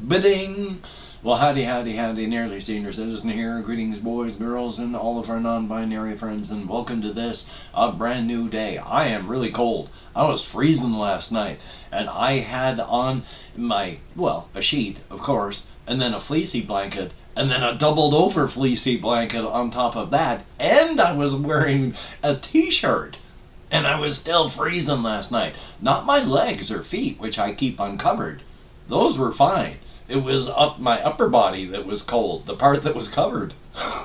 Bidding! Well, howdy, howdy, howdy, nearly senior citizen here. Greetings, boys, girls, and all of our non-binary friends, and welcome to this, a brand new day. I am really cold. I was freezing last night, and I had on a sheet, of course, and then a fleecy blanket, and then a doubled over fleecy blanket on top of that, and I was wearing a t-shirt. And I was still freezing last night. Not my legs or feet, which I keep uncovered. Those were fine. It was up my upper body that was cold, the part that was covered.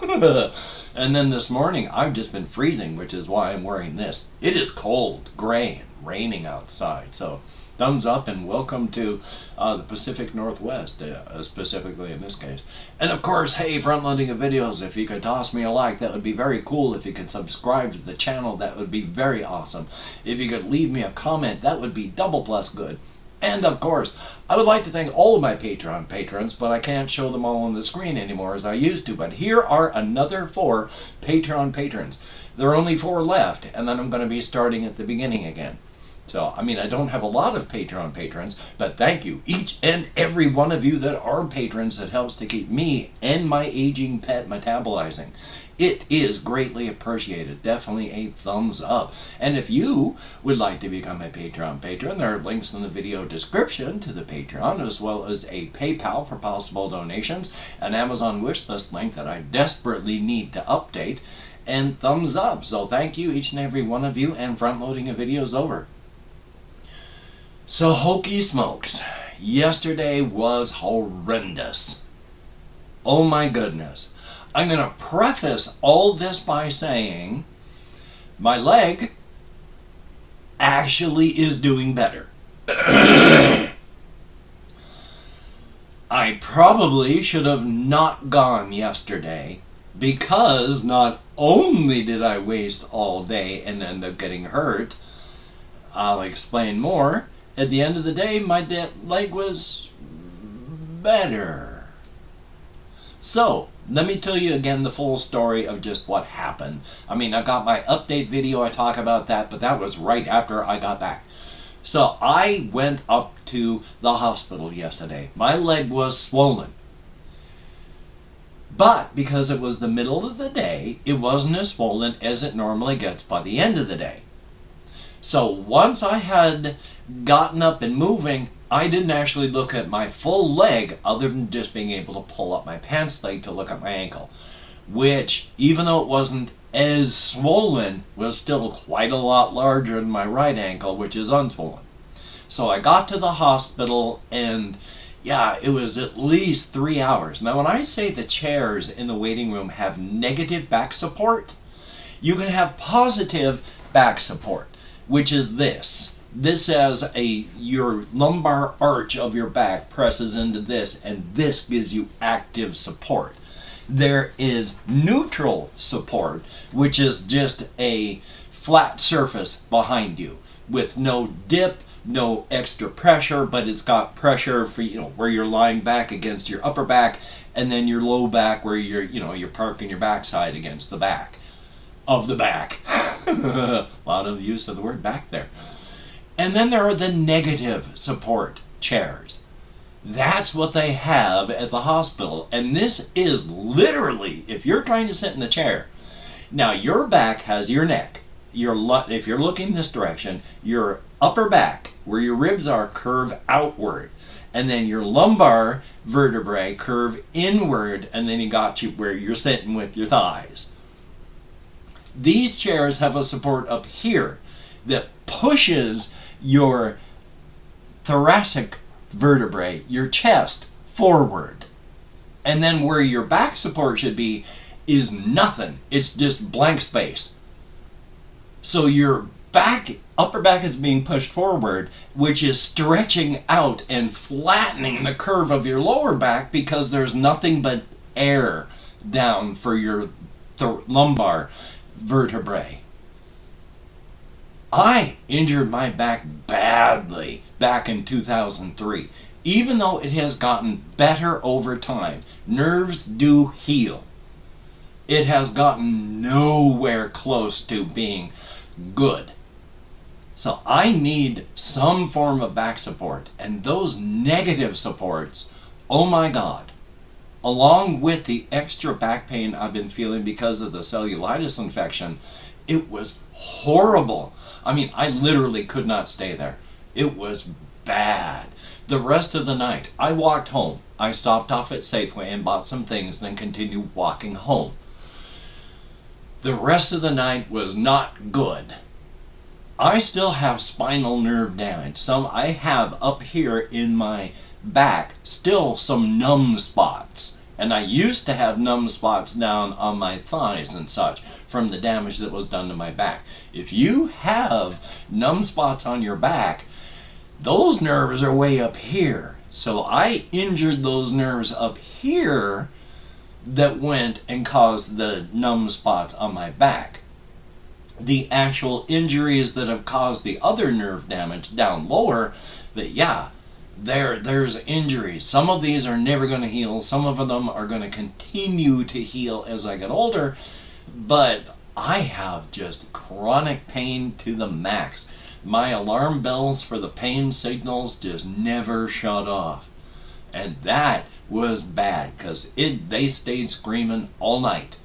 And then this morning, I've just been freezing, which is why I'm wearing this. It is cold, gray, and raining outside. So, thumbs up and welcome to the Pacific Northwest, specifically in this case. And of course, hey, front-loading of videos, if you could toss me a like, that would be very cool. If you could subscribe to the channel, that would be very awesome. If you could leave me a comment, that would be double plus good. And of course, I would like to thank all of my Patreon patrons, but I can't show them all on the screen anymore as I used to. But here are another 4 Patreon patrons. There are only 4 left, and then I'm going to be starting at the beginning again. So, I don't have a lot of Patreon patrons, but thank you, each and every one of you that are patrons. That helps to keep me and my aging pet metabolizing. It is greatly appreciated. Definitely a thumbs up. And if you would like to become a Patreon patron, there are links in the video description to the Patreon, as well as a PayPal for possible donations, an Amazon wishlist link that I desperately need to update, and thumbs up. So thank you, each and every one of you, and front-loading of videos over. So, hokey smokes, yesterday was horrendous. Oh my goodness. I'm going to preface all this by saying my leg actually is doing better. I probably should have not gone yesterday, because not only did I waste all day and end up getting hurt, I'll explain more. At the end of the day, my leg was better. So, let me tell you again the full story of just what happened. I got my update video, I talk about that, but that was right after I got back. So, I went up to the hospital yesterday. My leg was swollen. But, because it was the middle of the day, it wasn't as swollen as it normally gets by the end of the day. So once I had gotten up and moving, I didn't actually look at my full leg other than just being able to pull up my pants leg to look at my ankle, which, even though it wasn't as swollen, was still quite a lot larger than my right ankle, which is unswollen. So I got to the hospital, and yeah, it was at least 3 hours. Now when I say the chairs in the waiting room have negative back support, you can have positive back support, which is this. This has your lumbar arch of your back presses into this, and this gives you active support. There is neutral support, which is just a flat surface behind you with no dip, no extra pressure, but it's got pressure for, where you're lying back against your upper back, and then your low back where you're parking your backside against the back of the back. A lot of use of the word back there. And then there are the negative support chairs. That's what they have at the hospital. And this is literally, if you're trying to sit in the chair, now your back has your neck. If you're looking this direction, your upper back, where your ribs are, curve outward. And then your lumbar vertebrae curve inward, and then you got you where you're sitting with your thighs. These chairs have a support up here that pushes your thoracic vertebrae, your chest, forward. And then where your back support should be is nothing. It's just blank space. So your upper back is being pushed forward, which is stretching out and flattening the curve of your lower back, because there's nothing but air down for your lumbar vertebrae. I injured my back badly back in 2003. Even though it has gotten better over time, nerves do heal. It has gotten nowhere close to being good. So I need some form of back support, and those negative supports Oh my God. Along with the extra back pain I've been feeling because of the cellulitis infection, it was horrible. I mean, I literally could not stay there. It was bad. The rest of the night, I walked home. I stopped off at Safeway and bought some things, then continued walking home. The rest of the night was not good. I still have spinal nerve damage. I have up here in my back still some numb spots. And I used to have numb spots down on my thighs and such from the damage that was done to my back. If you have numb spots on your back, those nerves are way up here. So I injured those nerves up here that went and caused the numb spots on my back. The actual injuries that have caused the other nerve damage down lower, that there's injuries. Some of these are never going to heal. Some of them are going to continue to heal as I get older. But I have just chronic pain to the max. My alarm bells for the pain signals just never shut off. And that was bad because they stayed screaming all night.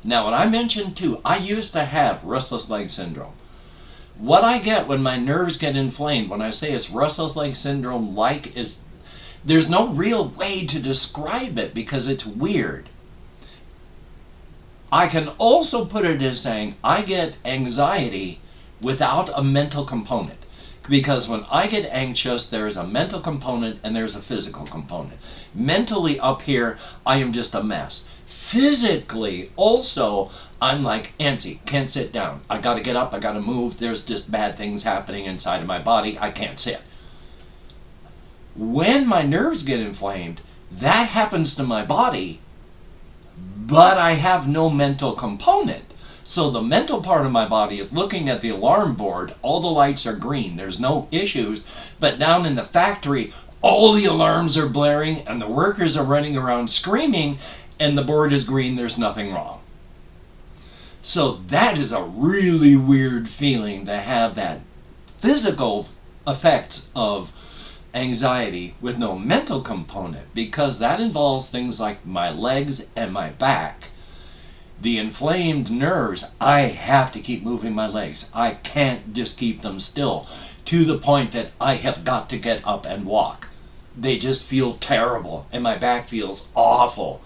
Now, what I mentioned too, I used to have restless leg syndrome. What I get when my nerves get inflamed, when I say it's restless leg syndrome is there's no real way to describe it because it's weird. I can also put it as saying I get anxiety without a mental component. Because when I get anxious, there is a mental component and there's a physical component. Mentally up here, I am just a mess. Physically, also, I'm like antsy, can't sit down. I gotta get up, I gotta move. There's just bad things happening inside of my body. I can't sit. When my nerves get inflamed, that happens to my body, but I have no mental component. So the mental part of my body is looking at the alarm board. All the lights are green. There's no issues. But down in the factory, all the alarms are blaring and the workers are running around screaming and the board is green. There's nothing wrong. So that is a really weird feeling to have that physical effect of anxiety with no mental component, because that involves things like my legs and my back. The inflamed nerves, I have to keep moving my legs. I can't just keep them still to the point that I have got to get up and walk. They just feel terrible and my back feels awful.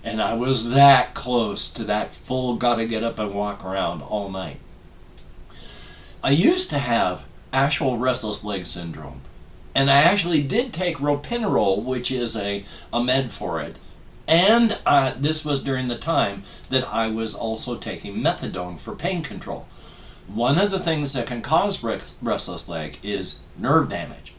And I was that close to that full gotta get up and walk around all night. I used to have actual restless leg syndrome. And I actually did take ropinirole, which is a med for it. And this was during the time that I was also taking methadone for pain control. One of the things that can cause restless leg is nerve damage.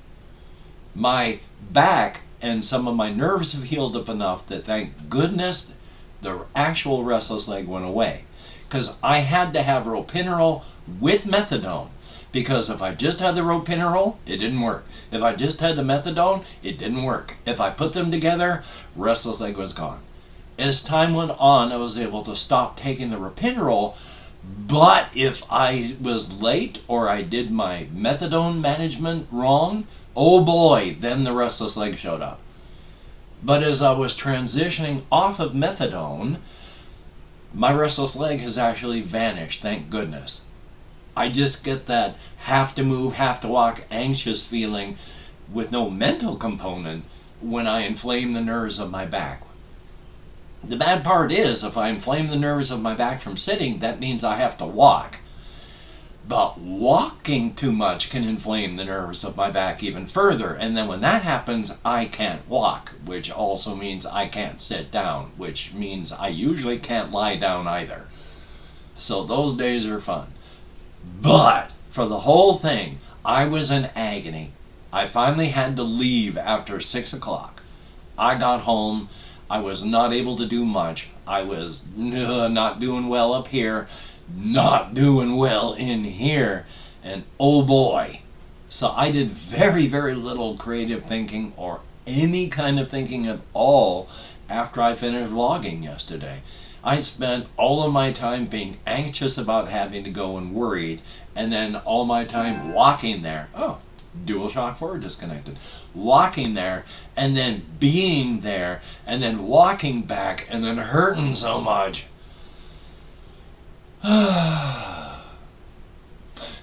My back and some of my nerves have healed up enough that thank goodness the actual restless leg went away. Because I had to have ropinirole with methadone. Because if I just had the ropinirole, it didn't work. If I just had the methadone, it didn't work. If I put them together, restless leg was gone. As time went on, I was able to stop taking the ropinirole, but if I was late or I did my methadone management wrong, oh boy, then the restless leg showed up. But as I was transitioning off of methadone, my restless leg has actually vanished, thank goodness. I just get that have to move, have to walk, anxious feeling with no mental component when I inflame the nerves of my back. The bad part is, if I inflame the nerves of my back from sitting, that means I have to walk. But walking too much can inflame the nerves of my back even further. And then when that happens, I can't walk, which also means I can't sit down, which means I usually can't lie down either. So those days are fun. But for the whole thing, I was in agony. I finally had to leave after 6 o'clock. I got home. I was not able to do much. I was not doing well up here, not doing well in here, and oh boy. So I did very, very little creative thinking or any kind of thinking at all after I finished vlogging yesterday. I spent all of my time being anxious about having to go and worried, and then all my time walking there. Oh, DualShock 4 disconnected. Walking there, and then being there, and then walking back, and then hurting so much.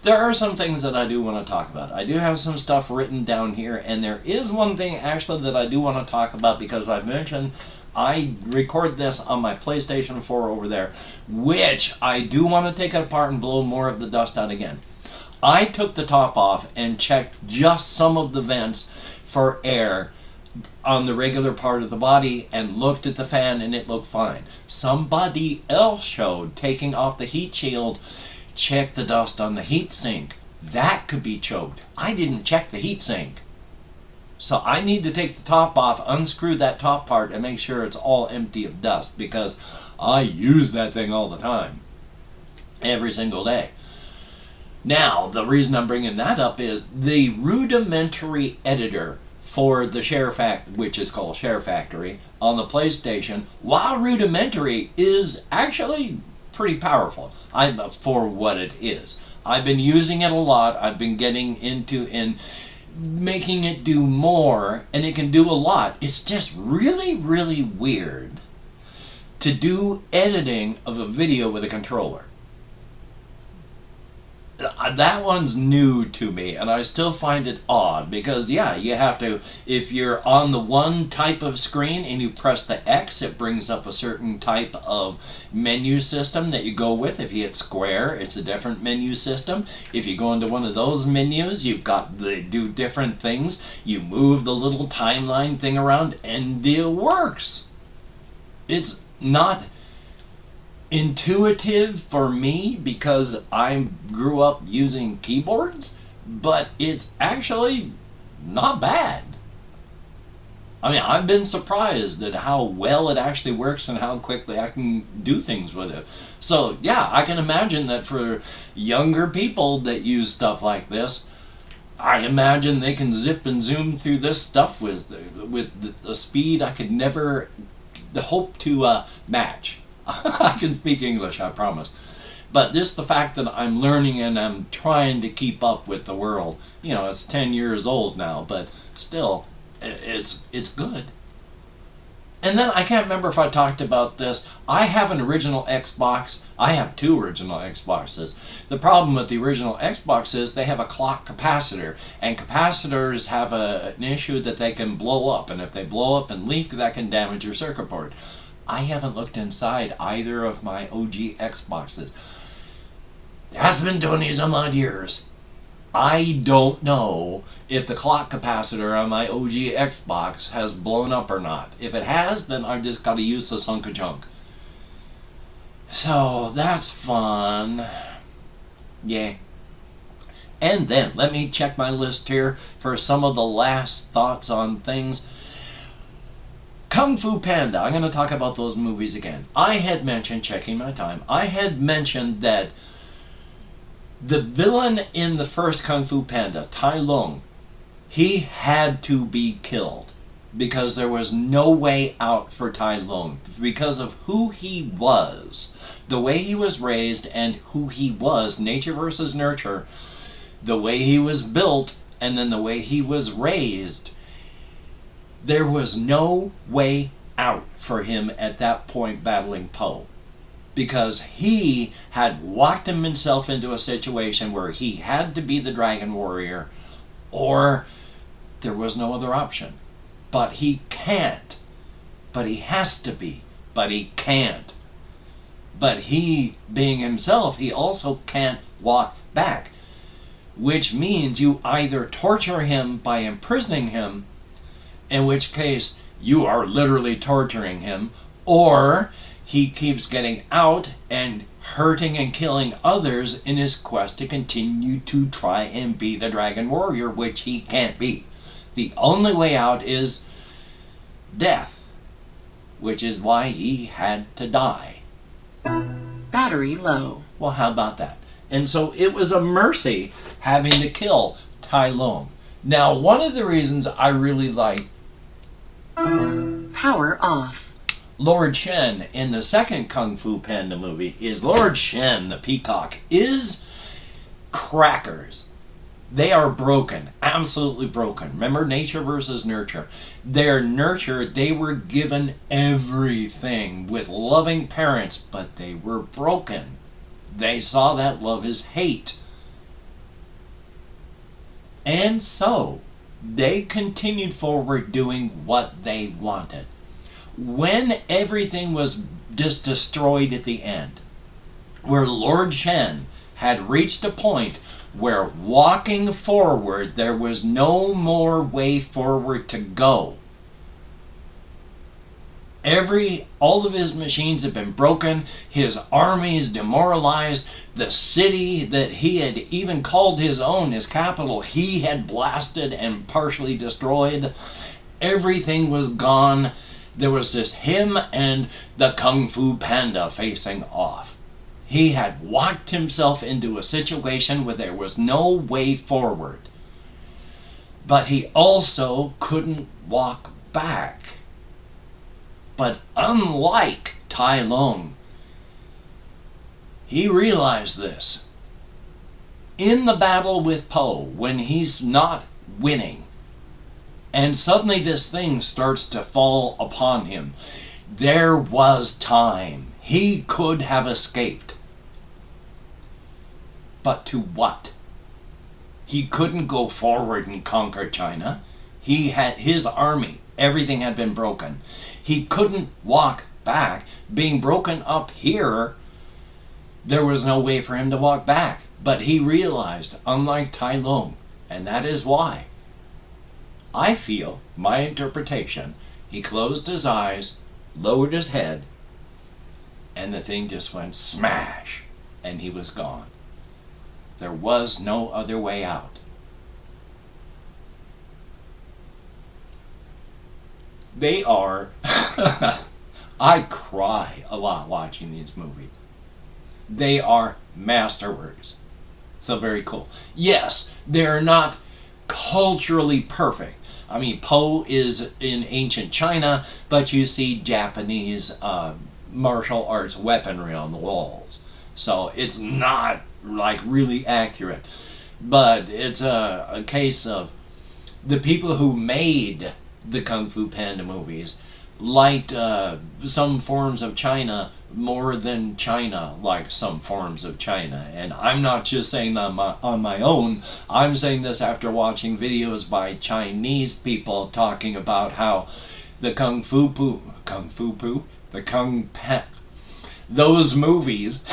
There are some things that I do want to talk about. I do have some stuff written down here, and there is one thing actually that I do want to talk about, because I've mentioned I record this on my PlayStation 4 over there, which I do want to take it apart and blow more of the dust out again. I took the top off and checked just some of the vents for air on the regular part of the body and looked at the fan, and it looked fine. Somebody else showed taking off the heat shield, check the dust on the heat sink. That could be choked. I didn't check the heat sink. So I need to take the top off, unscrew that top part, and make sure it's all empty of dust, because I use that thing all the time. Every single day. Now, the reason I'm bringing that up is the rudimentary editor for the which is called Share Factory on the PlayStation, while rudimentary, is actually pretty powerful for what it is. I've been using it a lot. I've been getting into making it do more, and it can do a lot. It's just really, really weird to do editing of a video with a controller. That one's new to me, and I still find it odd, because yeah, you have to, if you're on the one type of screen and you press the X, it brings up a certain type of menu system that you go with. If you hit square, it's a different menu system. If you go into one of those menus, you've got to do different things. You move the little timeline thing around, and it works. It's not intuitive for me because I grew up using keyboards, but it's actually not bad. I mean, I've been surprised at how well it actually works and how quickly I can do things with it. So yeah, I can imagine that for younger people that use stuff like this, I imagine they can zip and zoom through this stuff with the speed I could never hope to match. I can speak English, I promise. But just the fact that I'm learning and I'm trying to keep up with the world. You know, it's 10 years old now, but still, it's good. And then I can't remember if I talked about this. I have an original Xbox. I have two original Xboxes. The problem with the original Xbox is they have a clock capacitor, and capacitors have an issue that they can blow up, and if they blow up and leak, that can damage your circuit board. I haven't looked inside either of my OG Xboxes. It has been 20 some odd years. I don't know if the clock capacitor on my OG Xbox has blown up or not. If it has, then I've just got a useless hunk of junk. So that's fun. Yeah. And then let me check my list here for some of the last thoughts on things. Kung Fu Panda. I'm going to talk about those movies again. I had mentioned, checking my time, I had mentioned that the villain in the first Kung Fu Panda, Tai Lung, he had to be killed because there was no way out for Tai Lung because of who he was, the way he was raised and who he was, nature versus nurture, the way he was built and then the way he was raised. There was no way out for him at that point battling Po, because he had walked himself into a situation where he had to be the dragon warrior or there was no other option. But he can't. But he has to be. But he can't. But he, being himself, he also can't walk back, which means you either torture him by imprisoning him, in which case you are literally torturing him, or he keeps getting out and hurting and killing others in his quest to continue to try and be the dragon warrior, which he can't be. The only way out is death, which is why he had to die. Battery low. Well, how about that? And so it was a mercy having to kill Tai Lung. Now, one of the reasons I really like Power off. Lord Shen in the second Kung Fu Panda movie is Lord Shen, the peacock, is crackers. They are broken, absolutely broken. Remember, nature versus nurture. Their nurture, they were given everything with loving parents, but they were broken. They saw that love as hate. And so, they continued forward doing what they wanted. When everything was just destroyed at the end, where Lord Shen had reached a point where walking forward, there was no more way forward to go. All of his machines had been broken, his armies demoralized, the city that he had even called his own, his capital, he had blasted and partially destroyed. Everything was gone. There was just him and the Kung Fu Panda facing off. He had walked himself into a situation where there was no way forward. But he also couldn't walk back. But unlike Tai Lung, he realized this. In the battle with Po, when he's not winning, and suddenly this thing starts to fall upon him, there was time. He could have escaped. But to what? He couldn't go forward and conquer China. He had his army. Everything had been broken. He couldn't walk back. Being broken up here, there was no way for him to walk back. But he realized, unlike Tai Lung, and that is why, I feel, my interpretation, he closed his eyes, lowered his head, and the thing just went smash, and he was gone. There was no other way out. They are... I cry a lot watching these movies. They are masterworks. So very cool. Yes, they're not culturally perfect. I mean, Po is in ancient China, but you see Japanese martial arts weaponry on the walls. So it's not like really accurate. But it's a case of the people who made the Kung Fu Panda movies liked some forms of China more than China liked some forms of China. And I'm not just saying that on my own. I'm saying this after watching videos by Chinese people talking about how the those movies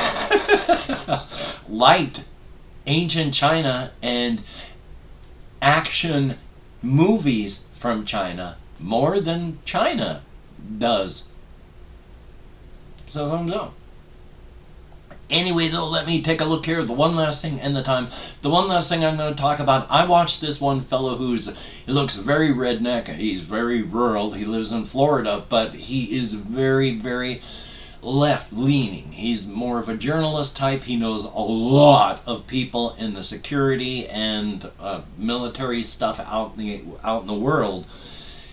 liked ancient China and action movies from China more than China does. So thumbs up. Anyway, though, let me take a look here. The one last thing and the time. The one last thing I'm going to talk about. I watched this one fellow he looks very redneck. He's very rural. He lives in Florida, but he is very, very left-leaning. He's more of a journalist type. He knows a lot of people in the security and military stuff out in the world.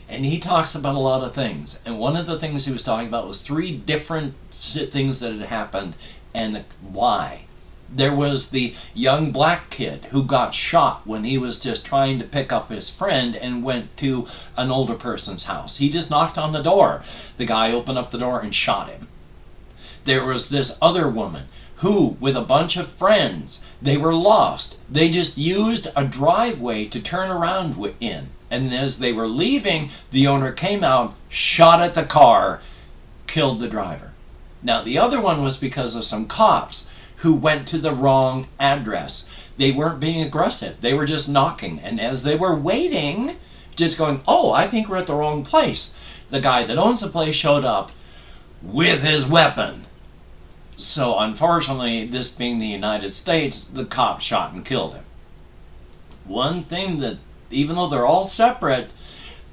And he talks about a lot of things. And one of the things he was talking about was 3 different things that had happened and why. There was the young black kid who got shot when he was just trying to pick up his friend and went to an older person's house. He just knocked on the door. The guy opened up the door and shot him. There was this other woman who, with a bunch of friends, they were lost. They just used a driveway to turn around in. And as they were leaving, the owner came out, shot at the car, killed the driver. Now, the other one was because of some cops who went to the wrong address. They weren't being aggressive. They were just knocking. And as they were waiting, just going, oh, I think we're at the wrong place, the guy that owns the place showed up with his weapon. So, unfortunately, this being the United States, the cop shot and killed him. One thing that, even though they're all separate,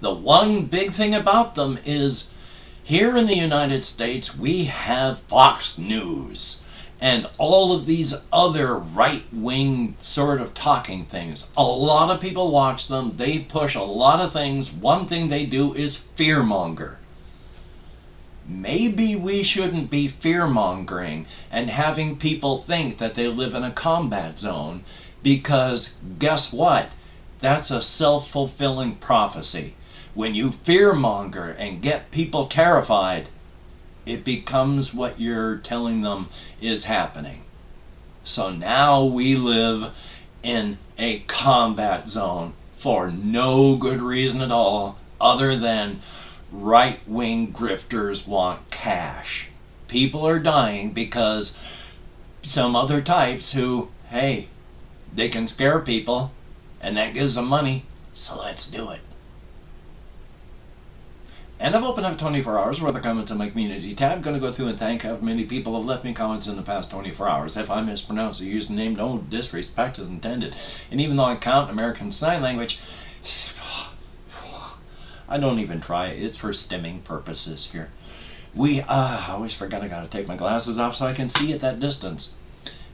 the one big thing about them is here in the United States, we have Fox News and all of these other right-wing sort of talking things. A lot of people watch them. They push a lot of things. One thing they do is fearmonger. Maybe we shouldn't be fear-mongering and having people think that they live in a combat zone. Because guess what? That's a self-fulfilling prophecy. When you fearmonger and get people terrified, it becomes what you're telling them is happening. So now we live in a combat zone for no good reason at all other than right-wing grifters want cash. People are dying because some other types who, hey, they can scare people and that gives them money, so let's do it. And I've opened up 24 hours worth of comments on my community tab. Going to go through and thank how many people have left me comments in the past 24 hours. If I mispronounce the username, no disrespect is intended. And even though I count American Sign Language, I don't even try. It's for stimming purposes here. I always forget I gotta take my glasses off so I can see at that distance.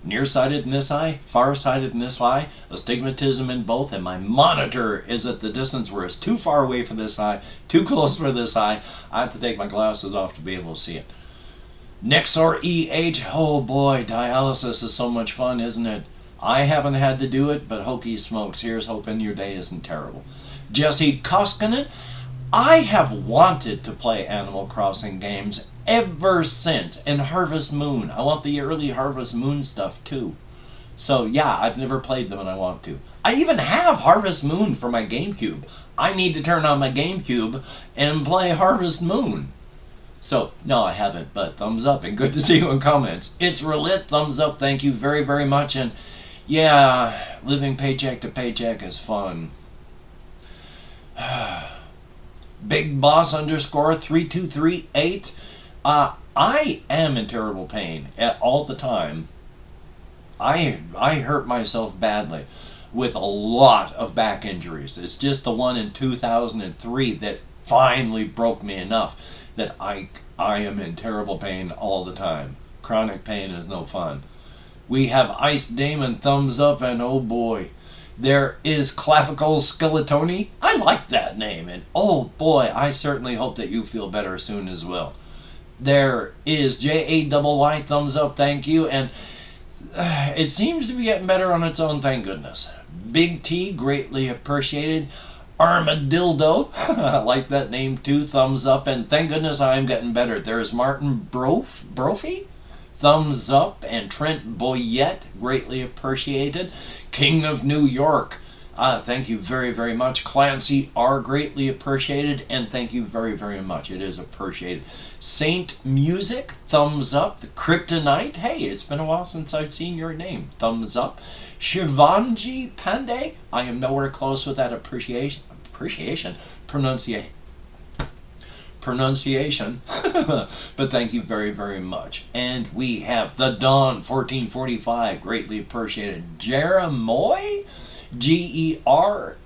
Nearsighted in this eye, farsighted in this eye, astigmatism in both, and my monitor is at the distance where it's too far away for this eye, too close for this eye. I have to take my glasses off to be able to see it. Nexor EH, oh boy, dialysis is so much fun, isn't it? I haven't had to do it, but hokey smokes, here's hoping your day isn't terrible. Jesse Koskinen, I have wanted to play Animal Crossing games ever since, and Harvest Moon. I want the early Harvest Moon stuff too. So yeah, I've never played them and I want to. I even have Harvest Moon for my GameCube. I need to turn on my GameCube and play Harvest Moon. So, no, I haven't, but thumbs up and good to see you in comments. It's Relit, thumbs up, thank you very, very much. And yeah, living paycheck to paycheck is fun. Big Boss _ 3238. I am in terrible pain all the time. I hurt myself badly with a lot of back injuries. It's just the one in 2003 that finally broke me enough that I am in terrible pain all the time. Chronic pain is no fun. We have Ice Damon, thumbs up, and oh boy, there is Clavicle Skeletoni. I like that name, and oh boy, I certainly hope that you feel better soon as well. There is JAYY, thumbs up, thank you, and it seems to be getting better on its own, thank goodness. Big T, greatly appreciated. Armadildo, I like that name too, thumbs up, and thank goodness I am getting better. There's Martin Brophy, thumbs up, and Trent Boyette, greatly appreciated. King of New York, thank you very, very much. Clancy R, greatly appreciated, and thank you very, very much. It is appreciated. Saint Music, thumbs up. The Kryptonite, hey, it's been a while since I've seen your name, thumbs up. Shivanji Panda, I am nowhere close with that pronunciation, but thank you very, very much. And we have the Dawn 1445, greatly appreciated. Jeremoy, GEREM,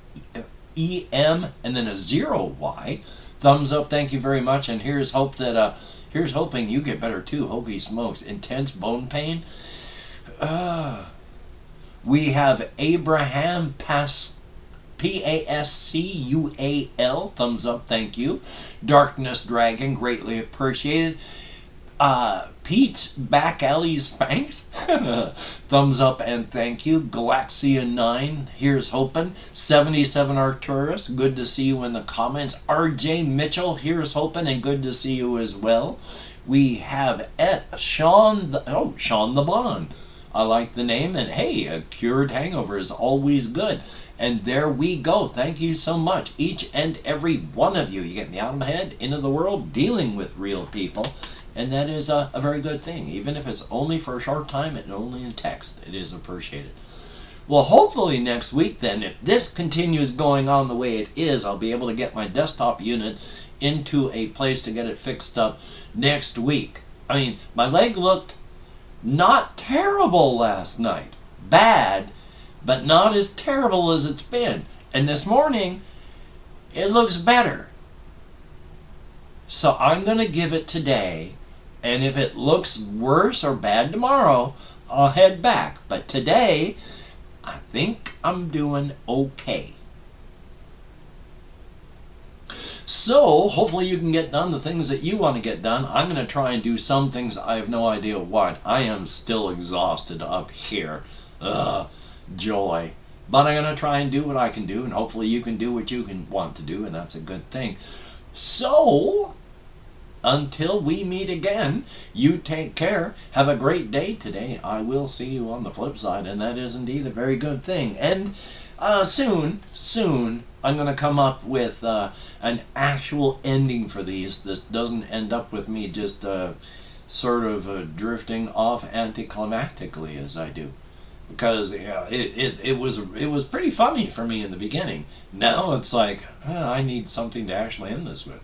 and then a 0Y, thumbs up, thank you very much. And here's hope that here's hoping you get better too. Holy smokes, intense bone pain. We have Abraham PASCUAL, thumbs up, thank you. Darkness Dragon, greatly appreciated. Pete Back Alley Spanks, thumbs up and thank you. Galaxia 9, here's hoping. 77 Arcturus, good to see you in the comments. RJ Mitchell, here's hoping, and good to see you as well. We have Sean the Bond. I like the name, and hey, a cured hangover is always good. And there we go. Thank you so much, each and every one of you. You get me out of my head, into the world, dealing with real people. And that is a very good thing. Even if it's only for a short time and only in text, it is appreciated. Well, hopefully next week then, if this continues going on the way it is, I'll be able to get my desktop unit into a place to get it fixed up next week. I mean, my leg looked not terrible last night. Bad, but not as terrible as it's been. And this morning, it looks better. So I'm going to give it today, and if it looks worse or bad tomorrow, I'll head back. But today, I think I'm doing okay. So, hopefully you can get done the things that you want to get done. I'm going to try and do some things. I have no idea what. I am still exhausted up here. joy. But I'm going to try and do what I can do, and hopefully you can do what you can want to do, and that's a good thing. So, until we meet again, you take care. Have a great day today. I will see you on the flip side, and that is indeed a very good thing. And soon, I'm going to come up with an actual ending for these. This doesn't end up with me just sort of drifting off anticlimactically as I do. Because it was pretty funny for me in the beginning. Now it's like, I need something to actually end this with.